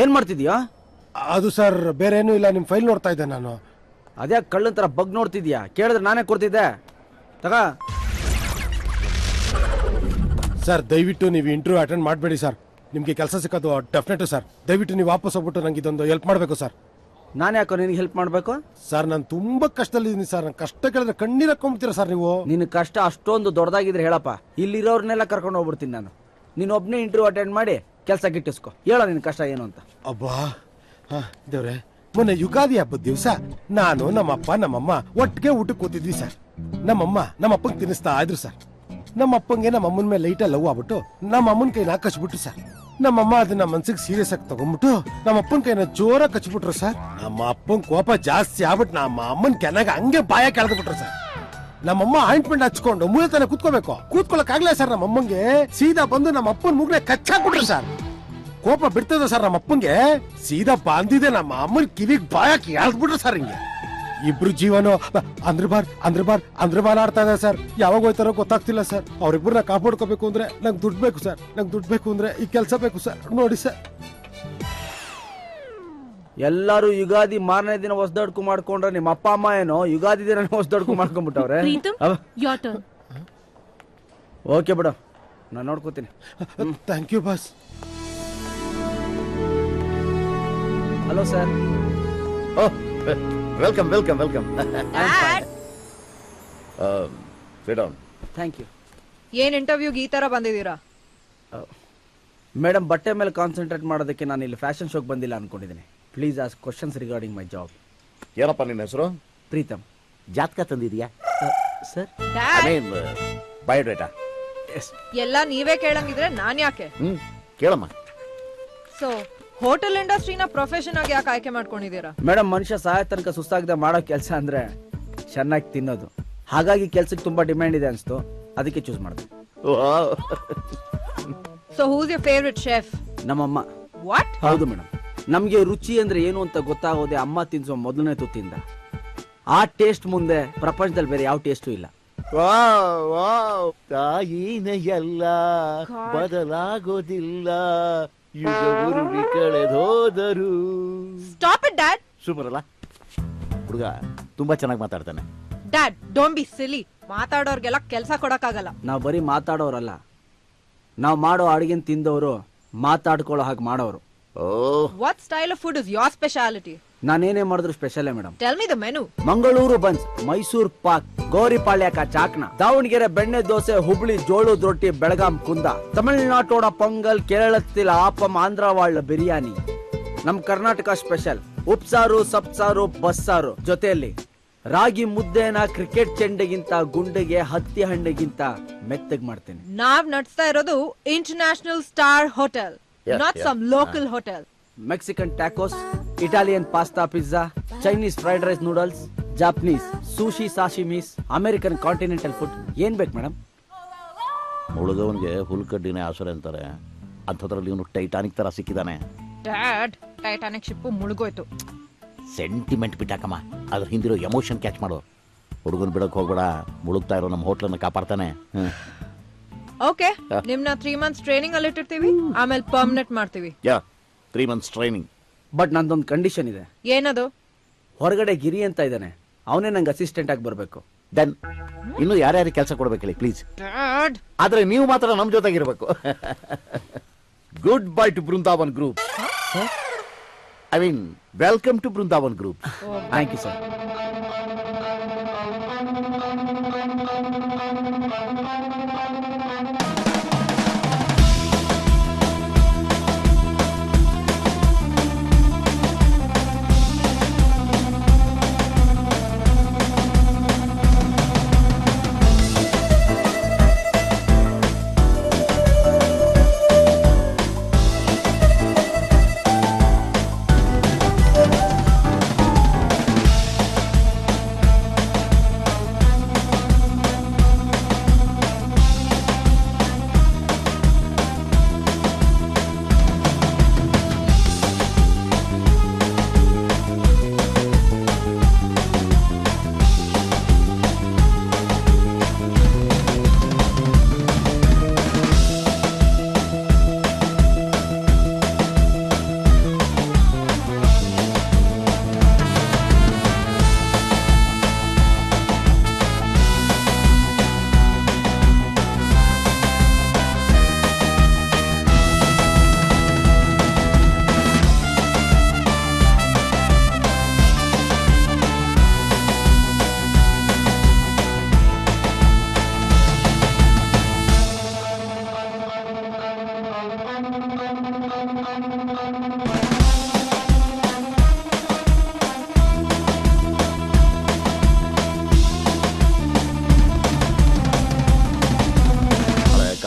ಏನ್ ಮಾಡ್ತಿದ್ಯಾ? ಅದು ಸರ್ ಬೇರೆ ಏನೂ ಇಲ್ಲ, ನಿಮ್ಮ ಫೈಲ್ ನೋಡ್ತಾ ಇದ್ದೆ ನಾನು. ಅದೇ ಕಳ್ಳನ್ ತರ ಬಗ್ ನೋಡ್ತಿದ್ಯಾ? ಕೇಳಿದ್ರೆ ನಾನೇ ಕೊಡ್ತಿದ್ದೆ. ತಗ ಸರ್, ದಯವಿಟ್ಟು ನೀವು ಇಂಟರ್ವ್ಯೂ ಅಟೆಂಡ್ ಮಾಡಬೇಡಿ ಸರ್. ನಿಮಗೆ ಕೆಲಸ ಸಿಕ್ಕೋದು ಡೆಫಿನೆಟ್ ಸರ್. ದಯವಿಟ್ಟು ನೀವು ವಾಪಸ್ ಹೋಗ್ಬಿಟ್ಟು ನಂಗೆ ಇದೊಂದು ಹೆಲ್ಪ್ ಮಾಡಬೇಕು ಸರ್. ನಾನು ಯಾಕೋ ನಿನಗೆ ಹೆಲ್ಪ್ ಮಾಡಬೇಕು? ಸರ್, ನಾನು ತುಂಬಾ ಕಷ್ಟದಲ್ಲಿದ್ದೀನಿ ಸರ್. ನಾನು ಕಷ್ಟ ಕೇಳಿದ್ರೆ ಕಣ್ಣೀರು ಹಾಕೊಂಡ್ಬಿಡ್ತೀರಾ ಸರ್ ನೀವು. ನಿನ್ನ ಕಷ್ಟ ಅಷ್ಟೊಂದು ದೊಡ್ಡದಾಗಿದ್ರೆ ಹೇಳಪ್ಪ, ಇಲ್ಲಿರೋರ್ನೆಲ್ಲ ಕರ್ಕೊಂಡು ಹೋಗ್ಬಿಡ್ತೀನಿ ನಾನು. ನೀನು ಒಬ್ಬನೇ ಇಂಟರ್ವ್ಯೂ ಅಟೆಂಡ್ ಮಾಡಿ ಕೆಲಸ ಗಿಟ್ಟಿಸ್ಕೊ. ಹೇಳೋ ನಿನ್ನ ಕಷ್ಟ ಏನು ಅಂತ. ಅಬ್ಬಾ ದೇವ್ರೆ, ಮೊನ್ನೆ ಯುಗಾದಿ ಹಬ್ಬದ ದಿವಸ ನಾನು ನಮ್ಮಪ್ಪ ನಮ್ಮಮ್ಮ ಒಟ್ಟಿಗೆ ಊಟಕ್ಕೆ ಕೂತಿದ್ವಿ ಸರ್. ನಮ್ಮಮ್ಮ ನಮ್ಮಪ್ಪಂಗೆ ತಿನ್ನಿಸ್ತಾ ಇದ್ರು ಸರ್. ನಮ್ಮಪ್ಪಂಗೆ ನಮ್ಮಮ್ಮನ ಮೇಲೆ ಲೈಟ್ ಲವ್ ಆಗ್ಬಿಟ್ಟು ನಮ್ಮಮ್ಮನ ಕೈನ ಕಚ್ಬಿಟ್ರು ಸರ್. ನಮ್ಮಮ್ಮ ಅದನ್ನ ಮನ್ಸಿಗೆ ಸೀರಿಯಸ್ ಆಗಿ ತಗೊಂಡ್ಬಿಟ್ಟು ನಮ್ಮಪ್ಪನ ಕೈನ ಜೋರಾಗಿ ಕಚ್ಬಿಟ್ರು ಸರ್. ನಮ್ಮ ಅಪ್ಪನ ಕೋಪ ಜಾಸ್ತಿ ಆಗ್ಬಿಟ್ಟು ನಮ್ಮ ಅಮ್ಮನ ಕೆನಾಗ ಹಂಗೆ ಬಾಯ ಕೆಳದ್ಬಿಟ್ರು ಸರ್. ನಮ್ಮಮ್ಮ ಆಯಿಂಟ್ಮೆಂಟ್ ಹಚ್ಕೊಂಡು ಮೂಲೆ ತನ ಕೂತ್ಕೋಬೇಕು, ಕೂತ್ಕೊಳಕ್ ಆಗ್ಲೇ ಸರ್. ನಮ್ಮಮ್ಮಂಗೆ ಸೀದಾ ಬಂದು ನಮ್ಮ ಅಪ್ಪನ ಮುಗ್ನೆ ಕಚ್ಚಾಕ್ಬಿಟ್ರು ಸರ್. ಕೋಪ ಬಿಡ್ತದ ಸರ್. ನಮ್ಮ ಅಪ್ಪಂಗೆ ಸೀದಾ ಬಾಂದಿದೆ ನಮ್ಮ ಅಮ್ಮನ ಕಿವಿಗ್ ಬಾಯಕ್ ಎಳ್ದ್ಬಿಟ್ರು ಸರ್. ಹಿಂಗೆ ಇಬ್ರು ಜೀವನ ಅಂದ್ರೆ ಬಾರ್ ಆಡ್ತಾ ಇದೆ ಸರ್. ಯಾವಾಗ ಹೋಯ್ತಾರೋ ಗೊತ್ತಾಗ್ತಿಲ್ಲ ಸರ್. ಅವ್ರಿಬ್ರನ್ನ ಕಾಪಾಡ್ಕೋಬೇಕು ಅಂದ್ರೆ ನಂಗೆ ದುಡ್ಡು ಬೇಕು ಸರ್. ನಂಗೆ ದುಡ್ಡು ಬೇಕು ಅಂದ್ರೆ ಈ ಕೆಲಸ ಬೇಕು ಸರ್. ನೋಡಿ ಸರ್, ಎಲ್ಲಾರು ಯುಗಾದಿ ಮಾರನೇ ದಿನ ಹೊಸದಡ್ಕು ಮಾಡ್ಕೊಂಡ್ರೆ ನಿಮ್ಮ ಅಪ್ಪ ಅಮ್ಮ ಏನೋ ಯುಗಾದಿ ದಿನ ಹೊಸದಡ್ಕು ಮಾಡ್ಕೊಂಡ್ಬಿಟ್ಟವ್ರೆ. ಓಕೆ ಬಿಡು, ನಾನು ನೋಡ್ಕೋತೀನಿ. Thank you boss. Hello sir. Welcome welcome welcome. Sit down. Thank you. ಏನ್ ಇಂಟರ್ವ್ಯೂಗೆ ಈ ತರ ಬಂದಿದ್ದೀರಾ? ಮೇಡಮ್, ಬಟ್ಟೆ ಮೇಲೆ ಕಾನ್ಸಂಟ್ರೇಟ್ ಮಾಡೋದಕ್ಕೆ ನಾನು ಇಲ್ಲಿ ಫ್ಯಾಷನ್ ಶೋಗೆ ಬಂದಿಲ್ಲ ಅನ್ಕೊಂಡಿದ್ದೀನಿ. Please ask questions regarding my job. ಏನಪ್ಪ ನಿನ್ನ ಹೆಸರು? ಪ್ರೀತಮ್. ಜಾತಕ ತಂದಿದ್ಯಾ ಸರ್? ಬಯೋಡೇಟಾ ಎಲ್ಲ ನೀವೇ ಕೇಳಂಗಿದ್ರೆ ನಾನ್ ಯಾಕೆ? ಕೇಳಮ್ಮ. ಸೊ ಹೋಟೆಲ್ ಇಂಡಸ್ಟ್ರಿನ ಪ್ರೊಫೆಷನ್ ಆಗಿ ಯಾಕೆ ಆಯ್ಕೆ ಮಾಡ್ಕೊಂಡಿದ್ದೀರಾ? ಮೇಡಮ್, ಮನುಷ್ಯ ಸಹಾಯ ತನಕ ಸುಸ್ತಾಗದೆ ಮಾಡೋ ಕೆಲಸ ಅಂದ್ರೆ ಚೆನ್ನಾಗಿ ತಿನ್ನೋದು. ಹಾಗಾಗಿ ಕೆಲ್ಸಕ್ಕೆ ತುಂಬಾ ಡಿಮ್ಯಾಂಡ್ ಇದೆ ಅನ್ಸ್ತು, ಅದಕ್ಕೆ ಚೂಸ್ ಮಾಡಿದೆ. So who's your favourite chef? ನಮ್ಮಮ್ಮ. ವಾಟ್? ಹೌದು ಮೇಡಮ್, ನಮ್ಗೆ ರುಚಿ ಅಂದ್ರೆ ಏನು ಅಂತ ಗೊತ್ತಾಗೋದೆ ಅಮ್ಮ ತಿನ್ಸೋ ಮೊದಲನೇ ತುತ್ತಿಂದ. ಆ ಟೇಸ್ಟ್ ಮುಂದೆ ಪ್ರಪಂಚದಲ್ಲಿ ಬೇರೆ ಯಾವ ಟೇಸ್ಟು ಇಲ್ಲ. ತಾಯಿನ ಎಲ್ಲ ಬದಲಾಗೋದಿಲ್ಲ, ಯುಗವುರುಳಿ ಕಳೆದೋದರು. Stop it dad. ಸೂಪರ್ ಅಲ್ಲ ಹುಡುಗ, ತುಂಬಾ ಚೆನ್ನಾಗಿ ಮಾತಾಡ್ತಾನೆ. Dad, don't be silly. ಮಾತಾಡೋರ್ಗೆಲ್ಲ ಕೆಲಸ ಕೊಡಕ್ಕಾಗಲ್ಲ. ನಾವು ಬರೀ ಮಾತಾಡೋರಲ್ಲ, ನಾವು ಮಾಡೋ ಅಡಿಗೆನ್ ತಿಂದವರು ಮಾತಾಡ್ಕೊಳ್ಳೋ ಹಾಗೆ ಮಾಡೋರು. What style of food is your speciality? ನಾನೇನೇ ಮಾಡಿದ್ರು ಸ್ಪೆಷಲೇ madam. Tell me the menu. Mangaluru buns, Mysore pak, ಗೌರಿಪಾಳ್ಯಕ ಚಾಕ್ನ, ದಾವಣಗೆರೆ ಬೆಣ್ಣೆ ದೋಸೆ, ಹುಬ್ಳಿ ಜೋಳದ ರೊಟ್ಟಿ, ಬೆಳಗಾಂ ಕುಂದ, ತಮಿಳುನಾಟೋಡ ಪೊಂಗಲ್, ಕೇರಳത്തിൽ ಆಪಂ, ಆಂಧ್ರವಾಳ ಬಿರಿಯಾನಿ. ನಮ್ ಕರ್ನಾಟಕ ಸ್ಪೆಷಲ್ ಉಪ್ಸಾರು, ಸಪ್ಸಾರು, ಬಸ್ಸಾರು. ಜೊತೆಯಲ್ಲಿ ರಾಗಿ ಮುದ್ದೆನ ಕ್ರಿಕೆಟ್ ಚೆಂಡೆಗಿಂತ ಗುಂಡೆಗೆ, ಹತ್ತಿ ಹಣ್ಣಿಗಿಂತ ಮೆತ್ತಗ್ ಮಾಡ್ತೇನೆ. ನಾವ್ ನಡ್ಸ್ತಾ ಇರೋದು international star hotel, not some local hotel. Mexican tacos, Italian pasta, pizza, Chinese fried rice, noodles, Japanese sushi, sashimis, American continental food. ಏನ್ ಬೇಕು ಮೇಡಮ್? ಹುಡುಗವನ್ಗೆ ಹುಲ್ಕಡ್ಡಿನೇ ಆಸರೆ ಅಂತಾರೆ, ಅಂಥದ್ರಲ್ಲಿ ಇವನು ಟೈಟಾನಿಕ್ ತರ ಸಿಕ್ಕಿದಾನೆ. ಡ್ಯಾಡ್, ಟೈಟಾನಿಕ್ ಶಿಪ್ ಮುಳುಗೋಯ್ತು. ಸೆಂಟಿಮೆಂಟ್ ಬಿಟ್ಟಾಕಮ್ಮ, ಅದ್ರ ಹಿಂದಿರೋ ಎಮೋಷನ್ ಕ್ಯಾಚ್ ಮಾಡು. ಹುಡುಗನ್ ಬಿಡಕ್ ಹೋಗ್ಬೇಡ, ಮುಳುಗ್ತಾ ಇರೋ ನಮ್ಮ ಹೋಟ್ಲನ್ನ ಕಾಪಾಡ್ತಾನೆ. ಓಕೆ, ನಿಮ್ನ 3 months ಟ್ರೈನಿಂಗ್ ಅಲ್ಲಿ ಇಟ್ಟಿರ್ತೀವಿ, ಆಮೇಲೆ ಪರ್ಮನೆಂಟ್ ಮಾಡ್ತೀವಿ. 3 months ಟ್ರೈನಿಂಗ್. ಬಟ್ ನಂದೊಂದು ಕಂಡೀಷನ್ ಇದೆ. ಏನದು? ಹೊರಗಡೆ ಗಿರಿ ಅಂತ ಇದ್ದಾನೆ, ಅವನೇ ನಂಗೆ ಅಸಿಸ್ಟೆಂಟ್ ಆಗಿ ಬರ್ಬೇಕು. ದೆನ್ ಇನ್ನು ಯಾರ್ಯಾರಿಗೆ ಕೆಲಸ ಕೊಡ್ಬೇಕು ಹೇಳಿ ಪ್ಲೀಸ್. ಡ್ಯಾಡ್, ಆದ್ರೆ ನೀವು ಮಾತ್ರ ನಮ್ ಜೊತೆಗಿರ್ಬೇಕು. Goodbye to Brindavan group. I mean welcome to Brindavan group. Thank you sir.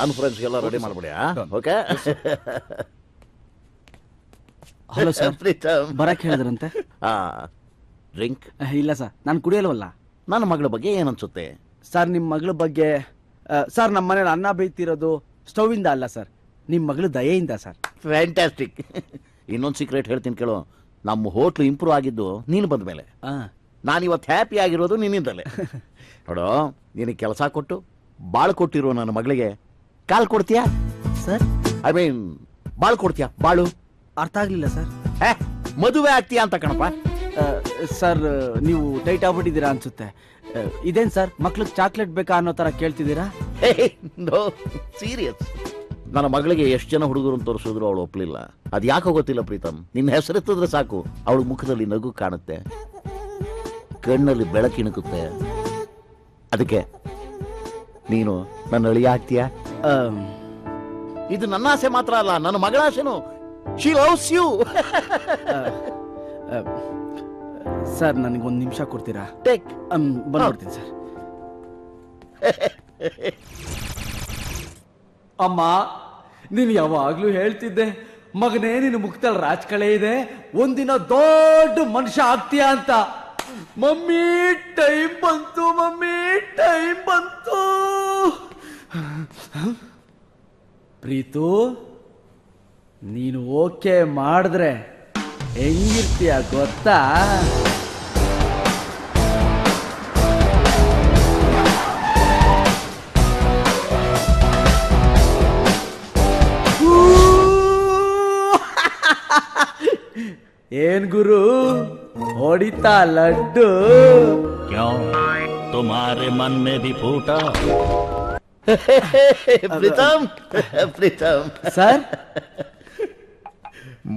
ಕಾನ್ಫರೆನ್ಸ್ಗೆಲ್ಲ ರೆಡಿ ಮಾಡ್ಬಿಡಿ. ಓಕೆ. ಹಲೋ ಸರ್, ಪ್ರೀತಮ್ ಬರಕ್ ಹೇಳಿದ್ರಂತೆ. ಡ್ರಿಂಕ್? ಇಲ್ಲ ಸರ್, ನಾನು ಕುಡಿಯಲ್ವಲ್ಲ. ನನ್ನ ಮಗಳ ಬಗ್ಗೆ ಏನನ್ಸುತ್ತೆ ಸರ್ ನಿಮ್ಮ ಮಗಳ ಬಗ್ಗೆ? ಸರ್ ನಮ್ಮ ಮನೇಲಿ ಅನ್ನ ಬೇಯ್ತಿರೋದು ಸ್ಟವ್ ಇಂದ ಅಲ್ಲ ಸರ್, ನಿಮ್ಮ ಮಗಳು ದಯೆಯಿಂದ ಸರ್. ಫ್ಯಾಂಟಾಸ್ಟಿಕ್. ಇನ್ನೊಂದು ಸೀಕ್ರೆಟ್ ಹೇಳ್ತೀನಿ ಕೇಳು. ನಮ್ಮ ಹೋಟ್ಲು ಇಂಪ್ರೂವ್ ಆಗಿದ್ದು ನೀನು ಬಂದ ಮೇಲೆ. ನಾನಿವತ್ತು ಹ್ಯಾಪಿ ಆಗಿರೋದು ನಿನ್ನಿಂದಲೇ. ನೋಡು, ನಿನಗೆ ಕೆಲಸ ಕೊಟ್ಟು ಬಾಳು ಕೊಟ್ಟಿರೋ ನನ್ನ ಮಗಳಿಗೆ ಕಾಲ್ ಕೊಡ್ತೀಯಾ ಸರ್? ಐ ಮೀನ್ ಬಾಳು ಕೊಡ್ತೀಯಾ? ಬಾಳು ಅರ್ಥ ಆಗ್ಲಿಲ್ಲ ಸರ್. ಮದುವೆ ಆಗ್ತೀಯಾ ಅಂತ ಕಣಪ್ಪ. ಸರ್ ನೀವು ಟೈಟ್ ಆಗ್ಬಿಟ್ಟಿದ್ದೀರಾ ಅನ್ಸುತ್ತೆ. ಇದೇನ್ ಸರ್, ಮಕ್ಳಿಗೆ ಚಾಕ್ಲೇಟ್ ಬೇಕಾ ಅನ್ನೋ ತರ ಕೇಳ್ತಿದ್ದೀರಾ? No, serious. ನನ್ನ ಮಗಳಿಗೆ ಎಷ್ಟು ಜನ ಹುಡುಗರು ತೋರಿಸಿದ್ರು ಅವಳು ಒಪ್ಲಿಲ್ಲ. ಅದು ಯಾಕೋ ಗೊತ್ತಿಲ್ಲ ಪ್ರೀತಮ್. ನಿನ್ನ ಹೆಸರೆತ್ತಿದ್ರೆ ಸಾಕು ಅವಳ ಮುಖದಲ್ಲಿ ನಗು ಕಾಣುತ್ತೆ, ಕಣ್ಣಲ್ಲಿ ಬೆಳಕಿಣುಕುತ್ತೆ. ಅದಕ್ಕೆ ನೀನು ನನ್ನ ಅಳಿಯ ಆಗ್ತೀಯಾ? ಇದು ನನ್ನ ಆಸೆ ಮಾತ್ರ ಅಲ್ಲ, ನನ್ನ ಮಗಳ ಆಸೆನು. She loves you. ಸರ್ ನನಗೊಂದು ನಿಮಿಷ ಕೊಡ್ತೀರಾ? ಟೇಕ್. ಬಂದ್ಬಿಡ್ತೀನಿ ಸರ್. ಅಮ್ಮ, ನೀನು ಯಾವಾಗ್ಲೂ ಹೇಳ್ತಿದ್ದೆ, ಮಗನೇ ನಿನ್ನ ಮುಖದಲ್ಲಿ ರಾಜಕಳೆ ಇದೆ, ಒಂದಿನ ದೊಡ್ಡ ಮನುಷ್ಯ ಆಗ್ತೀಯಾ ಅಂತ. ಮಮ್ಮಿ ಟೈಮ್ ಬಂತು, ಮಮ್ಮಿ ಟೈಮ್ ಬಂತು. ಪ್ರೀತು, ನೀನು ಓಕೆ ಮಾಡಿದ್ರೆ ಹೆಂಗಿರ್ತೀಯ ಗೊತ್ತಾ? ಏನ್ ಗುರು ಹೊಡಿತಾ ಲಡ್ಡು? ತುಮಾರೆ ಮನ್ ಮೇ ಭಿ ಫೂಟಾ. ಪ್ರೀತಮ್, ಪ್ರೀತಮ್ ಸರ್,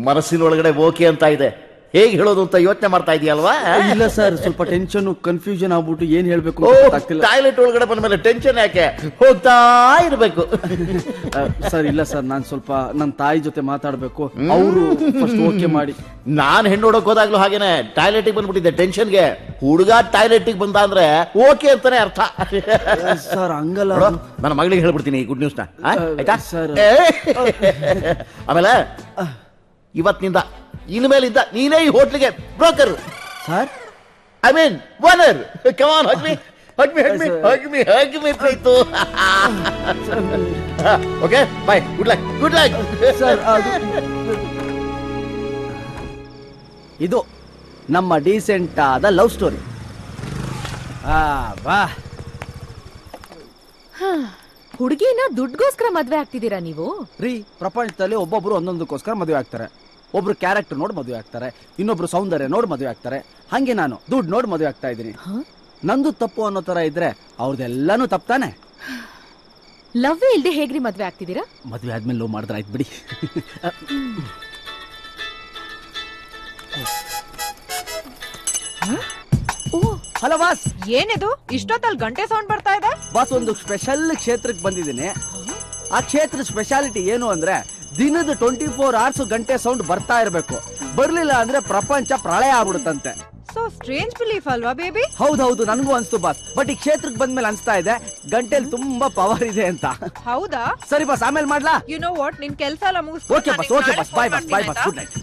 ಮನಸ್ಸಿನೊಳಗಡೆ ಓಕೆ ಅಂತ ಇದೆ, ಹೇಗೆ ಹೇಳೋದು ಅಂತ ಯೋಚನೆ ಮಾಡ್ತಾ ಇದೆಯಲ್ವಾ? ಇಲ್ಲ ಸರ್, ಸ್ವಲ್ಪ ಟೆನ್ಷನ್ ಕನ್ಫ್ಯೂಷನ್ ಆಗ್ಬಿಟ್ಟು ಏನ್ ಹೇಳ್ಬೇಕು ಗೊತ್ತಾಗ್ತಿಲ್ಲ. ಟಾಯ್ಲೆಟ್ ಒಳಗಡೆ ಬಂದ ಮೇಲೆ ಟೆನ್ಷನ್ ಯಾಕೆ, ಹೋಗ್ತಾ ಇರ್ಬೇಕು. ಸರ್ ಇಲ್ಲ ಸರ್, ನಾನ್ ಸ್ವಲ್ಪ ನನ್ನ ತಾಯಿ ಜೊತೆ ಮಾತಾಡ್ಬೇಕು, ಅವರು ಫಸ್ಟ್ ಓಕೆ ಮಾಡಿ. ನಾನ್ ಹೆಣ್ಣು ನೋಡಕ್ ಹೋದಾಗ್ಲೂ ಹಾಗೇನೆ ಟಾಯ್ಲೆಟಿಗೆ ಬಂದ್ಬಿಟ್ಟಿದ್ದೆ ಟೆನ್ಷನ್ಗೆ. ಹುಡುಗ ಟಾಯ್ಲೆಟಿಗೆ ಬಂದ ಅಂದ್ರೆ ಓಕೆ ಅಂತಾನೆ ಅರ್ಥ. ಸರ್ ಹಂಗಲ್ಲ, ನನ್ನ ಮಗಳಿಗೆ ಹೇಳ್ಬಿಡ್ತೀನಿ ಈ ಗುಡ್ ನ್ಯೂಸ್ನ, ಆಯ್ತಾ ಸರ್? ಆಮೇಲೆ ಇವತ್ತಿನಿಂದ ಇನ್ಮೇಲಿಂದ ನೀನೇ ಈ ಹೋಟ್ಲಿಗೆ broker. Sir I mean owner. Come on, hug me, hug me, hug me, hug me, hug me Preethu. Okay bye, good luck, good luck. Sir ಇದು ನಮ್ಮ ಡೀಸೆಂಟ್ ಆದ ಲವ್ ಸ್ಟೋರಿ. ಬಾ. ಹುಡುಗಿನ ದುಡ್ಗೋಸ್ಕರ ಮದ್ವೆ ಆಗ್ತಿದ್ದೀರಾ ನೀವು? ರೀ, ಪ್ರಪಂಚದಲ್ಲಿ ಒಬ್ಬೊಬ್ರು ಒಂದೊಂದಕ್ಕೋಸ್ಕರ ಮದುವೆ ಆಗ್ತಾರೆ. ಒಬ್ರು ಕ್ಯಾರೆಕ್ಟರ್ ನೋಡಿ ಮದುವೆ ಆಗ್ತಾರೆ, ಇನ್ನೊಬ್ರು ಸೌಂದರ್ಯ ನೋಡಿ ಮದುವೆ ಆಗ್ತಾರೆ. ಹಂಗೆ ನಾನು ದುಡ್ಡು ನೋಡಿ ಮದುವೆ ಆಗ್ತಾ ಇದ್ದೀನಿ. ನಂದು ತಪ್ಪು ಅನ್ನೋ ತರ ಇದ್ರೆ ಅವ್ರದೆಲ್ಲಾನು ತಪ್ಪಾನೆ. ಲವ್ ಇಲ್ದೆ ಹೇಗ್ರಿ ಮದ್ವೆ ಆಗ್ತಿದ್ದೀರಾ? ಮದುವೆ ಆದ್ಮೇಲೆ ಲವ್ ಮಾಡಿದ್ರೆ ಆಯ್ತು ಬಿಡಿ. Hello boss. ಏನಿದು ಇಷ್ಟೊತ್ತಲ್ಲಿ ಗಂಟೆ ಸೌಂಡ್ ಬರ್ತಾ ಇದೆ? ಬಾಸ್, ಒಂದು ಸ್ಪೆಷಲ್ ಕ್ಷೇತ್ರಕ್ಕೆ ಬಂದಿದ್ದೀನಿ. ಆ ಕ್ಷೇತ್ರ ಸ್ಪೆಷಾಲಿಟಿ ಏನು ಅಂದ್ರೆ ದಿನದ 24 hours ಗಂಟೆ ಸೌಂಡ್ ಬರ್ತಾ ಇರಬೇಕು. ಬರ್ಲಿಲ್ಲ ಅಂದ್ರೆ ಪ್ರಪಂಚ ಪ್ರಳಯ ಆಗ್ಬಿಡುತ್ತಂತೆ. ಸೊ ಸ್ಟ್ರೇಂಜ್ ಬಿಲೀಫ್ ಅಲ್ವಾ ಬೇಬಿ? ಹೌದೌದು, ನನಗೂ ಅನ್ಸ್ತು ಬಾಸ್. ಬಟ್ ಈ ಕ್ಷೇತ್ರಕ್ಕೆ ಬಂದ್ಮೇಲೆ ಅನ್ಸ್ತಾ ಇದೆ ಗಂಟೆಲಿ ತುಂಬಾ ಪವರ್ ಇದೆ ಅಂತ. ಹೌದಾ? ಸರಿ ಬಾಸ್, ಆಮೇಲೆ ಮಾಡ್ಲಾ? ಯು ನೋ ವಾಟ್, ನಿನ್ ಕೆಲಸ ಎಲ್ಲ ಓಕೆ ಬಾಸ್, ಓಕೆ ಬಾಸ್, ಬಾಯ್ ಬಾಸ್, ಬಾಯ್ ಬಾಸ್, ಗುಡ್ ನೈಟ್.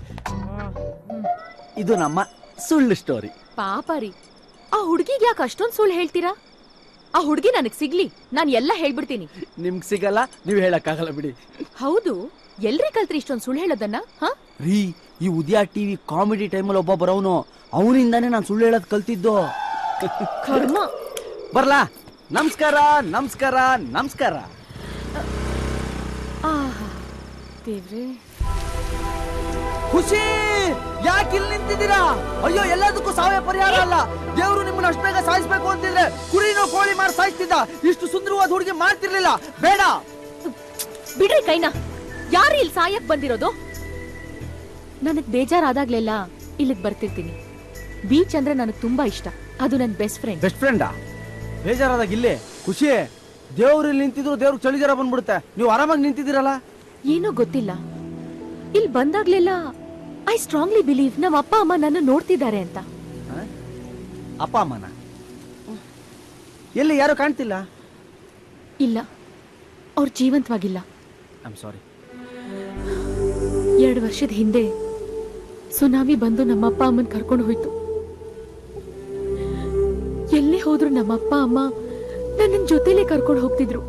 ಇದು ನಮ್ಮ ಸುಳ್ಳು ಸ್ಟೋರಿ. ಪಾಪ ರೀ, ಆ ಹುಡುಗಿಗೆ ಯಾಕೆ ಅಷ್ಟೊಂದು ಸುಳ್ಳು ಹೇಳ್ತೀರಾ? ಆ ಹುಡುಗಿ ನನಗ್ ಸಿಗ್ಲಿ, ನಾನ್ ಎಲ್ಲ ಹೇಳ್ಬಿಡ್ತೀನಿ. ನಿಮ್ಗೆ ಸಿಗಲ್ಲ, ನೀವು ಹೇಳಕ್ಕಾಗಲ್ಲ ಬಿಡಿ. ಹೌದು, ಎಲ್ರಿ ಕಲ್ತ್ರಿ ಇಷ್ಟೊಂದು ಸುಳ್ಳು ಹೇಳೋದನ್ನ? ರೀ, ಈ ಉದಯ ಟಿವಿ ಕಾಮಿಡಿ ಟೈಮಲ್ಲಿ ಒಬ್ಬ ಬರೋನು, ಅವನಿಂದಾನೇ ನಾನು ಸುಳ್ಳು ಹೇಳೋದ್ ಕಲ್ತಿದ್ದು. ಕರ್ಮ. ಬರ್ಲಾ? ನಮಸ್ಕಾರ, ನಮಸ್ಕಾರ, ನಮಸ್ಕಾರ. ದೇವ್ರೆ, ಖುಷಿ, ಯಾಕೆ ಇಲ್ಲಿ ನಿಂತಿದ್ದೀರಾ? ಅಯ್ಯೋ, ಎಲ್ಲದಕ್ಕೂ ಸಾವಯವ ಪರಿಹಾರ ಅಲ್ಲ. ದೇವ್ರು ನಿಮ್ಮನ್ನ ಅಷ್ಟು ಬೇಗ ಸಾಯಿಸ್ಬೇಕು ಅಂತಿದ್ರೆ ಕುರಿನೋ ಕೋಳಿ ಮಾಡಿ ಸಾಯಿಸ್ತಿದ್ದ. ಇಷ್ಟು ಸುಂದರವಾದ ಹುಡುಗಿ ಮಾಡ್ತಿರ್ಲಿಲ್ಲ. ಬೇಡ ಬಿಡ್ರಿ ಕೈನಾ. ಯಾರು ಇಲ್ಲಿ ಸಾಯಕ್ ಬಂದಿರೋದು? ನನಗ್ ಬೇಜಾರಾದಾಗ್ಲೆಲ್ಲ ಇಲ್ಲಿಗೆ ಬರ್ತಿರ್ತೀನಿ. ಬೀಚ್ ಅಂದ್ರೆ ನನಗ್ ತುಂಬಾ ಇಷ್ಟ. ಅದು ನನ್ ಬೆಸ್ಟ್ ಫ್ರೆಂಡ್. ಬೆಸ್ಟ್ ಫ್ರೆಂಡಾ? ಬೇಜಾರಾದಾಗ ಇಲ್ಲಿ ಖುಷಿ, ದೇವ್ರು ಇಲ್ಲಿ ನಿಂತಿದ್ರು ದೇವ್ರಿಗೆ ಚಳಿ ಜ್ವರ ಬಂದ್ಬಿಡುತ್ತೆ. ನೀವು ಆರಾಮಾಗಿ ನಿಂತಿದ್ದೀರಲ್ಲ. ಏನೋ ಗೊತ್ತಿಲ್ಲ, ಇಲ್ಲಿ ಬಂದಾಗ್ಲೆಲ್ಲ ಐ ಸ್ಟ್ರಾಂಗ್ಲಿ ಬಿಲೀವ್ ನಮ್ಮ ಅಪ್ಪ ಅಮ್ಮ ನನ್ನ ನೋಡ್ತಿದ್ದಾರೆ ಅಂತ. ಅಪ್ಪ ಅಮ್ಮನ ಎಲ್ಲಿ? ಯಾರು ಕಾಣ್ತಿಲ್ಲ. ಇಲ್ಲ, ಅವ್ರು ಜೀವಂತವಾಗಿಲ್ಲ. I am sorry. 2 ವರ್ಷದ ಹಿಂದೆ ಸುನಾಮಿ ಬಂದು ನಮ್ಮ ಅಪ್ಪ ಅಮ್ಮನ್ ಕರ್ಕೊಂಡು ಹೋಯ್ತು. ಎಲ್ಲೇ ಹೋದ್ರು ನಮ್ಮ ಅಪ್ಪ ಅಮ್ಮ ನನ್ನ ಜೊತೆಲೇ ಕರ್ಕೊಂಡು ಹೋಗ್ತಿದ್ರು.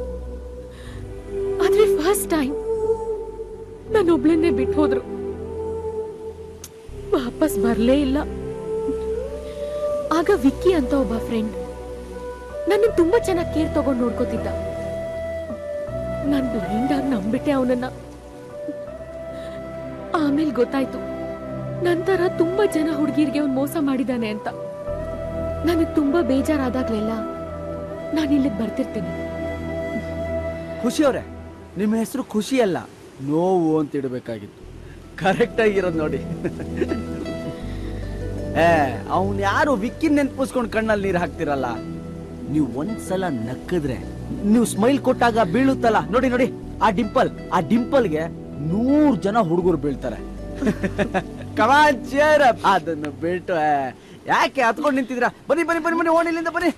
ಆದ್ರೆ ಫಸ್ಟ್ ಟೈಮ್ ನಾನೊಬ್ಳನ್ನೇ ಬಿಟ್ಟು ಹೋದ್ರು. ವಾಪಸ್ ಬರ್ಲೇ ಇಲ್ಲ. ಆಗ ವಿಕ್ಕಿ ಅಂತ ಒಬ್ಬ ಫ್ರೆಂಡ್ ನನ್ನ ತುಂಬಾ ಚೆನ್ನಾಗಿ ಕೇರ್ ತಗೊಂಡು ನೋಡ್ಕೋತಿದ್ದ. ನಾನ್ ಬ್ಲೈಂಡ್ ಆಗಿ ನಂಬಿಟ್ಟೆ ಅವನನ್ನ. ಆಮೇಲೆ ಗೊತ್ತಾಯ್ತು ನಂತರ ತುಂಬಾ ಜನ ಹುಡುಗಿರಿಗೆ ಅವ್ನು ಮೋಸ ಮಾಡಿದಾನೆ ಅಂತ. ನನಗೆ ತುಂಬಾ ಬೇಜಾರಾದಾಗ್ಲೆಲ್ಲ ನಾನು ಇಲ್ಲಿಗೆ ಬರ್ತಿರ್ತೀನಿ. ಖುಷಿ ಅವ್ರೆ, ನಿಮ್ಮ ಹೆಸರು ಖುಷಿ ಅಲ್ಲ, ನೋವು ಅಂತ ಇಡಬೇಕಾಗಿತ್ತು. ಕರೆಕ್ಟ್ ಆಗಿರೋದು ನೋಡಿ. ಅವನ್ ಯಾರು ವಿಕ್ಕಿ ನೆನ್ಪಿಸ್ಕೊಂಡು ಕಣ್ಣಲ್ಲಿ ನೀರು ಹಾಕ್ತಿರಲ್ಲ. ನೀವು ಒಂದ್ಸಲ ನಕ್ಕಿದ್ರೆ, ನೀವು ಸ್ಮೈಲ್ ಕೊಟ್ಟಾಗ ಬೀಳುತ್ತಲ್ಲ ನೋಡಿ ನೋಡಿ ಆ ಡಿಂಪಲ್ಗೆ 100 ಜನ ಹುಡುಗರು ಬೀಳ್ತಾರೆ. ಕಮಾನ್ ಚೇರ್ ಅಪ್. ಅದನ್ನು ಬಿಟ್ಟು ಯಾಕೆ ಹತ್ಕೊಂಡು ನಿಂತಿದ್ರ? ಬನ್ನಿ ಬನ್ನಿ ಬನ್ನಿ ಬನ್ನಿ, ಓಣಿಲಿಂದ ಬನ್ನಿ.